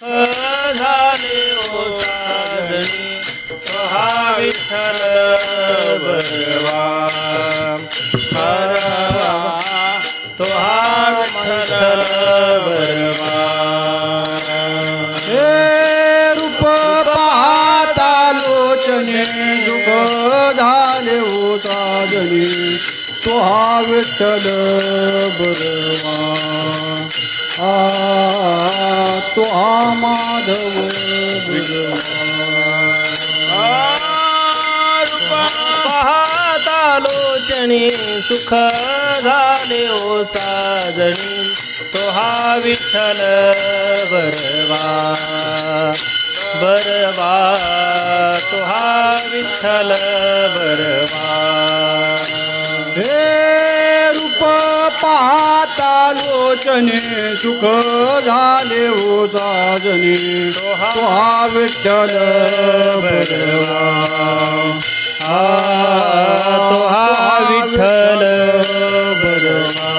झाले ओ साजणी तुहा विठ्ठल बरवा बरवा तुहा विठ्ठल बरवा हे रूप पाहता लोचने सुख झाले ओ साजणी तुहा विठ्ठल बरवा तुहा माधव पाहता लोचनी सुख झाले ओ साजणी तुहा विठ्ठल बरवा बरवा तुहा विठ्ठल बरवा हे रूप पाहता लोचने सुख झाले ओ साजनी तुहा विठ्ठल बरवा तुहा विठ्ठल बरवा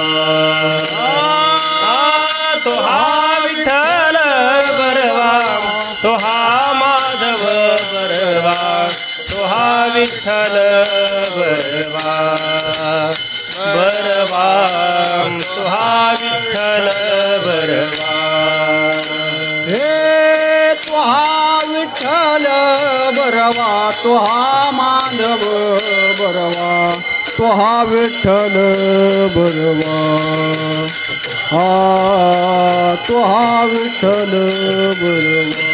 तुहा विठ्ठल बरवा तुहा माधव बरवा तुहा विठ्ठल बरवा बरवा तुहा विठ्ठल बरवा हे तुहा विठ्ठल बरवा तुहा माधव बरवा तुहा विठ्ठल बरवा तुहा विठ्ठल बरवा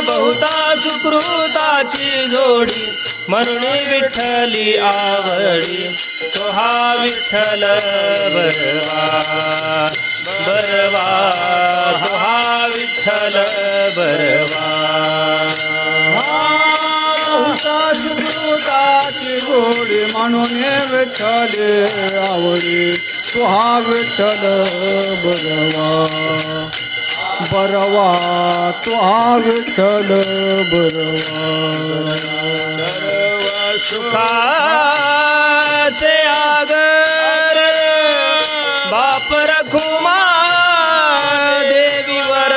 बहुता सुकृताची जोडी म्हणून विठ्ठली आवडी तुहा विठ्ठल बरवा बरवा तुहा विठ्ठल बरवा बहुता सुकृताची गोडी म्हणून विठ्ठले आवडी तुहा विठ्ठल बरवा बरवा तुहा विठ्ठल बरवा सुखाचे आगर बाप रखुमा देवीवर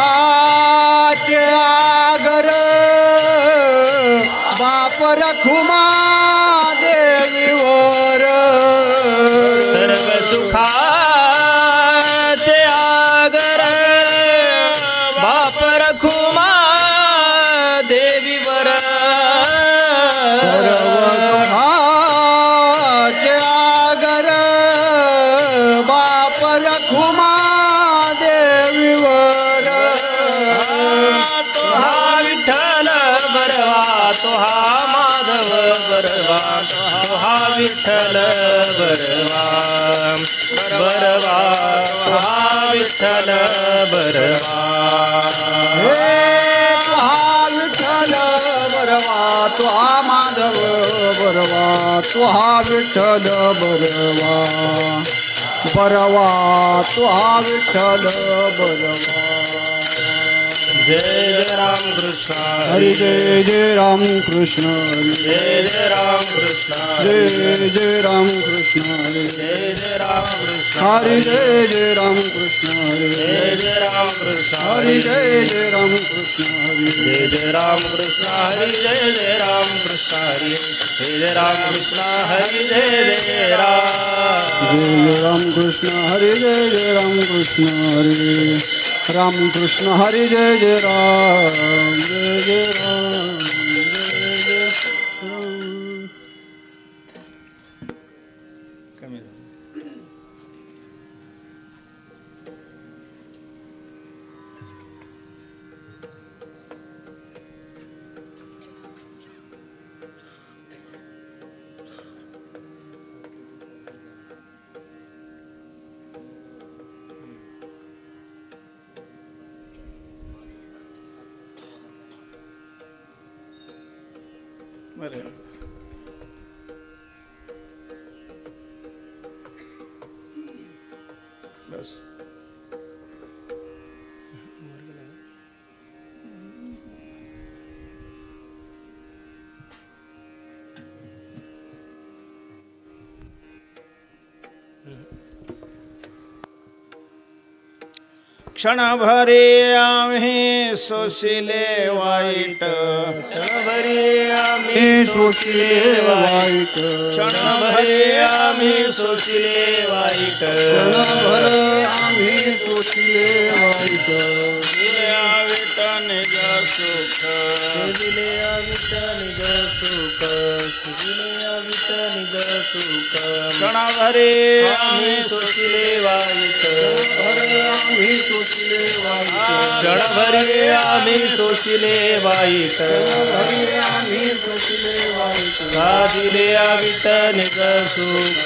सुखाचे आगर बाप रखुमा देवीवर सर्व सुखाचे आगर बाप रखुमा देवीवर सुखाचे आगर बाप रखुमा देवीवर तुहा विठ्ठल बरवा तुहा माधव बरवा तुहा विठ्ठल बरवा बरवा तुहा विठ्ठल बरवा हे तुहा विठ्ठल बरवा तुहा माधव बरवा तुहा विठ्ठल बरवा बरवा तुहा विठ्ठल बरवा जय जय राम कृष्ण हरी जय जय राम कृष्ण जय जय राम कृष्ण जय जय राम कृष्ण जय जय राम कृष्ण हरी जय जय राम कृष्ण जय जय राम कृष्ण हरी जय जय राम कृष्ण जय जय राम कृष्ण हरि जय जय राम कृष्ण हरि जय जय राम कृष्ण हरि जय जय राम राम कृष्ण हरी जय जय राम कृष्ण हरी राम कृष्ण हरी जय जय राम जय जय राम जय जय राम कमी झालं. बरं बस क्षणभरी आम्ही सोशिले वाईट क्षणभरी आम्ही शोषिले वाईट क्षणभरी आम्ही सोशिले वाईट क्षणभर आम्ही शोषिले वाईट दिल्या विट निज सुख दिले विट निज सुख दिले विट निज सुख क्षणभरी आम्ही सोशिले वाईट आम्ही शोषिले वाईट क्षणभरी आम्ही सोशिले वाईट आम्ही शोषिले वाईट का दिले विट निज सुख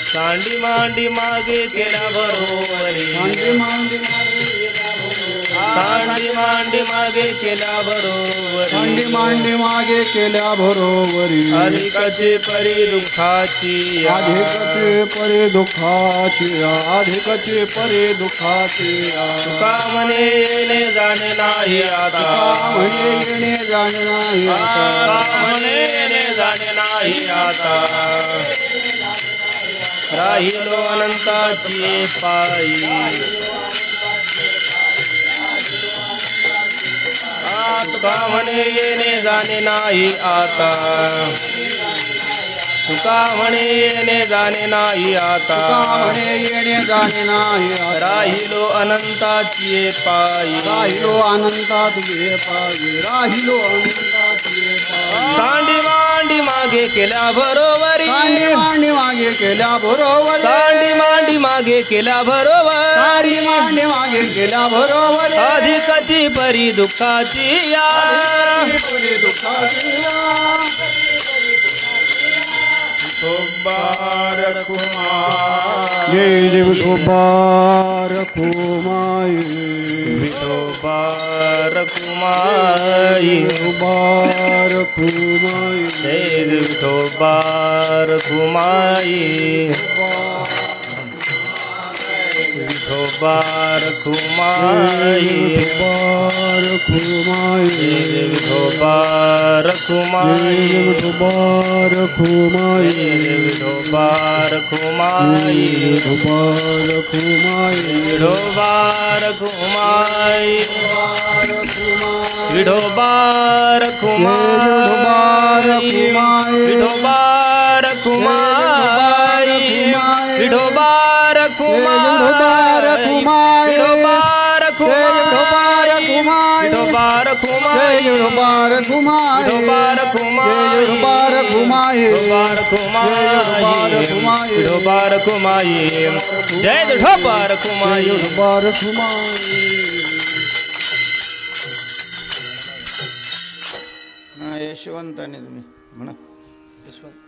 सांडी मांडी मागे केला बरोबरी मांडी मांडी सांडी मांडी मागे केला बरोबरी मांडी मांडी मागे केल्या बरोबरी अधिकचे परी दुःखाची अधिकचे परे दुःखाची अधिकचे परे दुःखाची का म्हणे येणे जाणे नाही आता म्हणे येणे जाणे नाही का आता म्हणे येणे जाणे नाही आता राहिलो अनंताची पायी तुका म्हणे येणे जाणे नाही आता तुका म्हणे येणे जाणे नाही आता म्हणे येणे जाणे नाही आता राहिलो अनंताची पायी राहिलो अनंतात गे पायी राहिलो अनंतात गे पायी दांडी मांडी मागे केल्या बरोबरी मांडी मांडी मागे केल्या बरोबर दांडी मांडी मागे केल्या बरोबर मांडी मांडी मागे केल्या बरोबर अधिकची परी दुःखाची या परे दुःखाची बार कुमार जय देव गोपार कुमाई विठोबार कुमाई गोपार कुमाई जय विठोबार कुमाई विठोबार कुमाई गोपार कुमाई जय विठोबार कुमाई गोपार कुमाई विठोबार कुमाई गोपार कुमाई विठोबार कुमाई विठोबार कुमाई विठोबार कुमाई विठोबार कुमार कुमाई विठोबार कुमार कुमार विठोबार कुमार गोपार कुमाई विठोबार कुमार गोपार कुमाई विठोबार कुमाई विठोबार कुमाई जय विठोबार कुमाई गोपार कुमाई हा यशवंताने तुम्ही म्हणा यशवंत